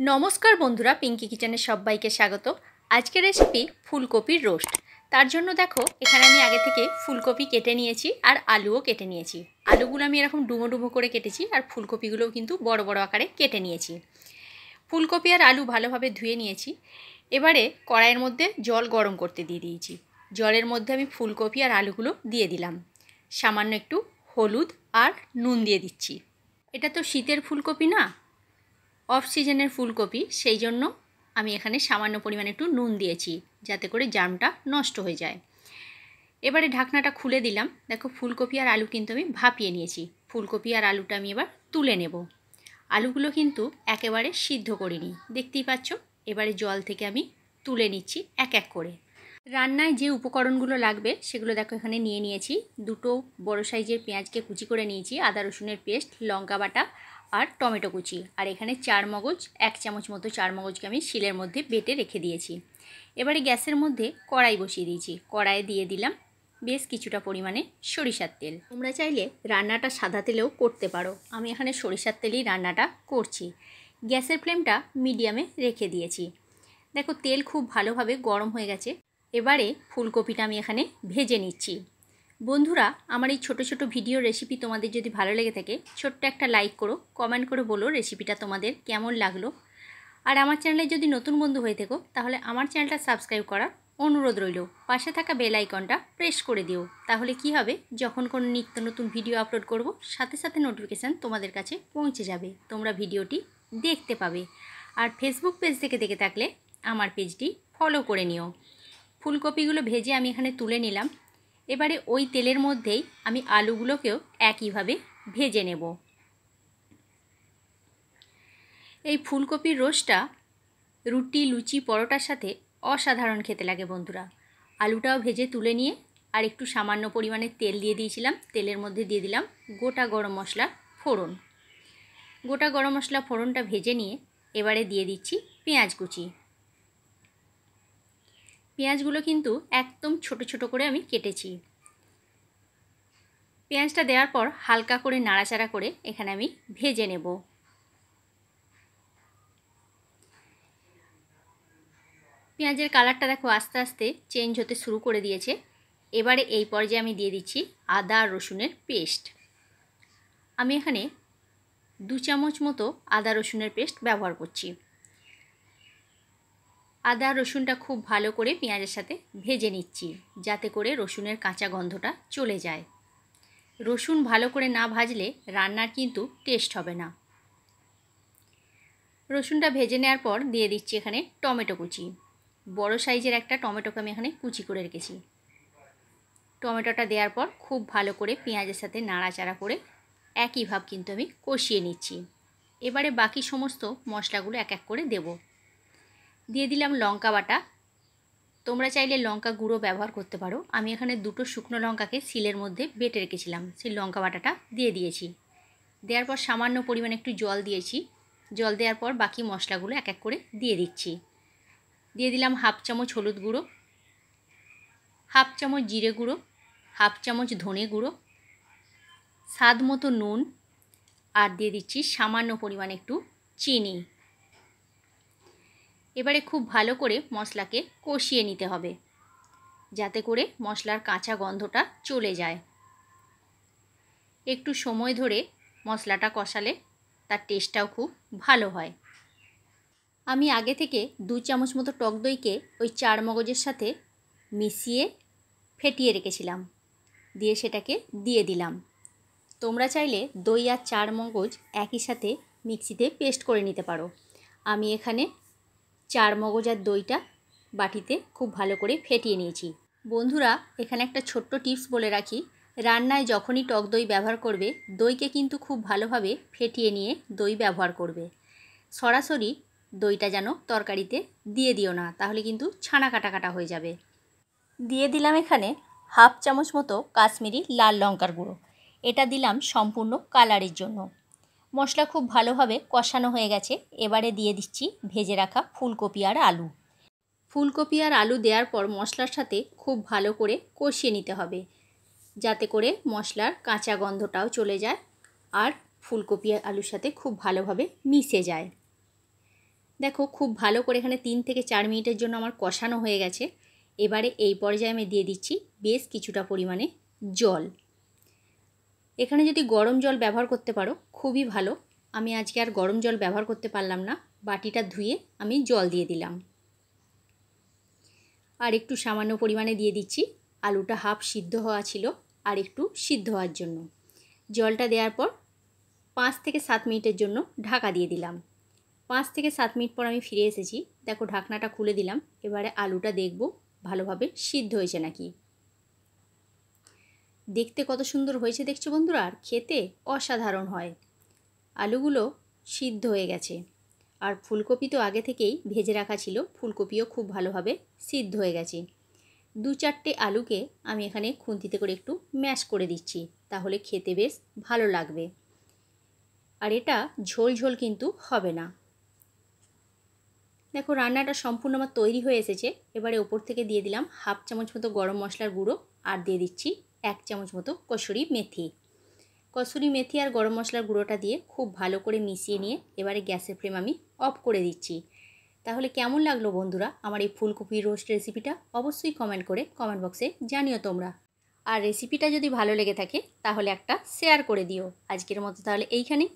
নমস্কার বন্ধুরা, পিঙ্কি কিচেনে সবাইকে স্বাগত। আজকের রেসিপি ফুলকপির রোস্ট। তার জন্য দেখো এখানে আমি আগে থেকে ফুলকপি কেটে নিয়েছি আর আলুও কেটে নিয়েছি। আলুগুলো আমি এরকম ডুমো ডুমো করে কেটেছি আর ফুলকপিগুলোও কিন্তু বড় বড় আকারে কেটে নিয়েছি। ফুলকপি আর আলু ভালোভাবে ধুয়ে নিয়েছি। এবারে কড়াইয়ের মধ্যে জল গরম করতে দিয়ে দিয়েছি। জলের মধ্যে আমি ফুলকপি আর আলুগুলো দিয়ে দিলাম। সামান্য একটু হলুদ আর নুন দিয়ে দিচ্ছি। এটা তো শীতের ফুলকপি না, অফ সিজনের ফুলকপি, সেই জন্য আমি এখানে সামান্য পরিমাণে একটু নুন দিয়েছি যাতে করে জার্মটা নষ্ট হয়ে যায়। এবারে ঢাকনাটা খুলে দিলাম। দেখো ফুলকপি আর আলু কিন্তু আমি ভাপিয়ে নিয়েছি। ফুলকপি আর আলুটা আমি এবার তুলে নেব। আলুগুলো কিন্তু একেবারে সিদ্ধ করিনি, দেখতেই পাচ্ছ। এবারে জল থেকে আমি তুলে নিচ্ছি এক এক করে। রান্নায় যে উপকরণগুলো লাগবে সেগুলো দেখো এখানে নিয়ে নিয়েছি। দুটো বড় সাইজের পেঁয়াজকে কুচি করে নিয়েছি, আদা রসুনের পেস্ট, লঙ্কা বাটা আর টমেটো কুচি। আর এখানে চারমগজ, 1 চামচ মতো চারমগজকে আমি শিলের মধ্যে বেটে রেখে দিয়েছি। এবারে গ্যাসের মধ্যে কড়াই বসিয়ে দিয়েছি। কড়াইয়ে দিয়ে দিলাম বেশ কিছুটা পরিমাণে সরিষার তেল। তোমরা চাইলে রান্নাটা সাদা তেলেও করতে পারো, আমি এখানে সরিষার তেলেই রান্নাটা করছি। গ্যাসের ফ্লেমটা মিডিয়ামে রেখে দিয়েছি। দেখো তেল খুব ভালোভাবে গরম হয়ে গেছে। এবারে ফুলকপিটা আমি এখানে ভেজে নিচ্ছি। বন্ধুরা, আমার এই ছোট ছোট ভিডিও রেসিপি তোমাদের যদি ভালো লেগে থাকে ছোট্ট একটা লাইক করো, কমেন্ট করে বলো রেসিপিটা তোমাদের কেমন লাগলো। আর আমার চ্যানেলে যদি নতুন বন্ধু হয়ে থাকো তাহলে আমার চ্যানেলটা সাবস্ক্রাইব করার অনুরোধ রইল। পাশে থাকা বেল আইকনটা প্রেস করে দিও। তাহলে কি হবে, যখন কোনো নিত্য নতুন ভিডিও আপলোড করব সাথে সাথে নোটিফিকেশান তোমাদের কাছে পৌঁছে যাবে, তোমরা ভিডিওটি দেখতে পাবে। আর ফেসবুক পেজ থেকে দেখে থাকলে আমার পেজটি ফলো করে নিও। ফুলকপিগুলো ভেজে আমি এখানে তুলে নিলাম। এবারে ওই তেলের মধ্যেই আমি আলুগুলোকেও একইভাবে ভেজে নেব। এই ফুলকপির রোস্টটা রুটি, লুচি, পরোটার সাথে অসাধারণ খেতে লাগে বন্ধুরা। আলুটাও ভেজে তুলে নিয়ে আর একটু সামান্য পরিমাণে তেল দিয়ে দিয়েছিলাম। তেলের মধ্যে দিয়ে দিলাম গোটা গরম মশলা ফোড়ন। গোটা গরম মশলা ফোড়নটা ভেজে নিয়ে এবারে দিয়ে দিচ্ছি পেঁয়াজ কুচি। পেঁয়াজগুলো কিন্তু একদম ছোট ছোট করে আমি কেটেছি। পেঁয়াজটা দেওয়ার পর হালকা করে নাড়াচাড়া করে এখানে আমি ভেজে নেব। পেঁয়াজের কালারটা দেখো আস্তে আস্তে চেঞ্জ হতে শুরু করে দিয়েছে। এবারে এই পর্যায়ে আমি দিয়ে দিচ্ছি আদা আর রসুনের পেস্ট। আমি এখানে 2 চামচ মতো আদা রসুনের পেস্ট ব্যবহার করছি। আদা রসুনটা খুব ভালো করে পেঁয়াজের সাথে ভেজে নিচ্ছি যাতে করে রসুনের কাঁচা গন্ধটা চলে যায়। রসুন ভালো করে না ভাজলে রান্নার কিন্তু টেস্ট হবে না। রসুনটা ভেজে নেওয়ার পর দিয়ে দিচ্ছি এখানে টমেটো কুচি। বড় সাইজের একটা টমেটোকে আমি এখানে কুচি করে রেখেছি। টমেটোটা দেওয়ার পর খুব ভালো করে পেঁয়াজের সাথে নাড়াচাড়া করে একইভাবে কিন্তু আমি কষিয়ে নিচ্ছি। এবারে বাকি সমস্ত মশলাগুলো এক এক করে দেব। দিয়ে দিলাম লঙ্কা বাটা। তোমরা চাইলে লঙ্কা গুঁড়ো ব্যবহার করতে পারো। আমি এখানে 2টো শুকনো লঙ্কাকে শিলের মধ্যে বেটে রেখেছিলাম, সেই লঙ্কা বাটাটা দিয়ে দিয়েছি। দেওয়ার পর সামান্য পরিমাণে একটু জল দিয়েছি। জল দেওয়ার পর বাকি মশলাগুলো এক এক করে দিয়ে দিচ্ছি। দিয়ে দিলাম 1/2 চামচ হলুদ গুঁড়ো, 1/2 চামচ জিরে গুঁড়ো, 1/2 চামচ ধনে গুঁড়ো, স্বাদ মতো নুন, আর দিয়ে দিচ্ছি সামান্য পরিমাণে একটু চিনি। এবারে খুব ভালো করে মশলাকে কষিয়ে নিতে হবে যাতে করে মশলার কাঁচা গন্ধটা চলে যায়। একটু সময় ধরে মশলাটা কষালে তার টেস্টটাও খুব ভালো হয়। আমি আগে থেকে 2 চামচ মতো টক দইকে ওই চারমগজের সাথে মিশিয়ে ফেটিয়ে রেখেছিলাম, দিয়ে সেটাকে দিয়ে দিলাম। তোমরা চাইলে দই আর চারমগজ একই সাথে মিক্সিতে পেস্ট করে নিতে পারো। আমি এখানে চারমগজ আর দইটা বাটিতে খুব ভালো করে ফেটিয়ে নিয়েছি। বন্ধুরা, এখানে একটা ছোট্ট টিপস বলে রাখি, রান্নায় যখনই টক দই ব্যবহার করবে দইকে কিন্তু খুব ভালোভাবে ফেটিয়ে নিয়ে দই ব্যবহার করবে। সরাসরি দইটা যেন তরকারিতে দিয়ে দিও না, তাহলে কিন্তু ছানা কাটা কাটা হয়ে যাবে। দিয়ে দিলাম এখানে 1/2 চামচ মতো কাশ্মীরি লাল লঙ্কার গুঁড়ো। এটা দিলাম সম্পূর্ণ কালারের জন্য। মশলা খুব ভালোভাবে কষানো হয়ে গেছে। এবারে দিয়ে দিচ্ছি ভেজে রাখা ফুলকপি আর আলু। ফুলকপি আর আলু দেওয়ার পর মশলার সাথে খুব ভালো করে কষিয়ে নিতে হবে যাতে করে মশলার কাঁচা গন্ধটাও চলে যায় আর ফুলকপি আর আলুর সাথে খুব ভালোভাবে মিশে যায়। দেখো খুব ভালো করে এখানে 3 থেকে 4 মিনিটের জন্য আমার কষানো হয়ে গেছে। এবারে এই পর্যায়ে আমি দিয়ে দিচ্ছি বেশ কিছুটা পরিমাণে জল। এখানে যদি গরম জল ব্যবহার করতে পারো খুবই ভালো। আমি আজকে আর গরম জল ব্যবহার করতে পারলাম না, বাটিটা ধুয়ে আমি জল দিয়ে দিলাম। আর একটু সামান্য পরিমাণে দিয়ে দিচ্ছি, আলুটা হাফ সিদ্ধ হওয়া ছিল আর একটু সিদ্ধ হওয়ার জন্য। জলটা দেওয়ার পর 5 থেকে 7 মিনিটের জন্য ঢাকা দিয়ে দিলাম। 5 থেকে 7 মিনিট পর আমি ফিরে এসেছি। দেখো ঢাকনাটা খুলে দিলাম। এবারে আলুটা দেখব ভালোভাবে সিদ্ধ হয়েছে নাকি। দেখতে কত সুন্দর হয়েছে দেখছো বন্ধুরা, আর খেতে অসাধারণ হয়। আলুগুলো সিদ্ধ হয়ে গেছে আর ফুলকপি তো আগে থেকেই ভেজে রাখা ছিল, ফুলকপিও খুব ভালোভাবে সিদ্ধ হয়ে গেছে। 2-4টে আলুকে আমি এখানে খুন্তিতে করে একটু ম্যাশ করে দিচ্ছি, তাহলে খেতে বেশ ভালো লাগবে। আর এটা ঝোল ঝোল কিন্তু হবে না। দেখো রান্নাটা সম্পূর্ণ আমার তৈরি হয়ে এসেছে। এবারে ওপর থেকে দিয়ে দিলাম হাফ চামচ মতো গরম মশলার গুঁড়ো আর দিয়ে দিচ্ছি 1 চামচ মতো কসুরি মেথি। কসুরি মেথি আর গরম মশলার গুঁড়োটা দিয়ে খুব ভালো করে মিশিয়ে নিয়ে এবারে গ্যাসের ফ্লেম আমি অফ করে দিচ্ছি। তাহলে কেমন লাগলো বন্ধুরা আমার এই ফুলকপির রোস্ট রেসিপিটা? অবশ্যই কমেন্ট করে কমেন্ট বক্সে জানিও তোমরা। আর রেসিপিটা যদি ভালো লেগে থাকে তাহলে একটা শেয়ার করে দিও। আজকের মতো তাহলে এইখানেই।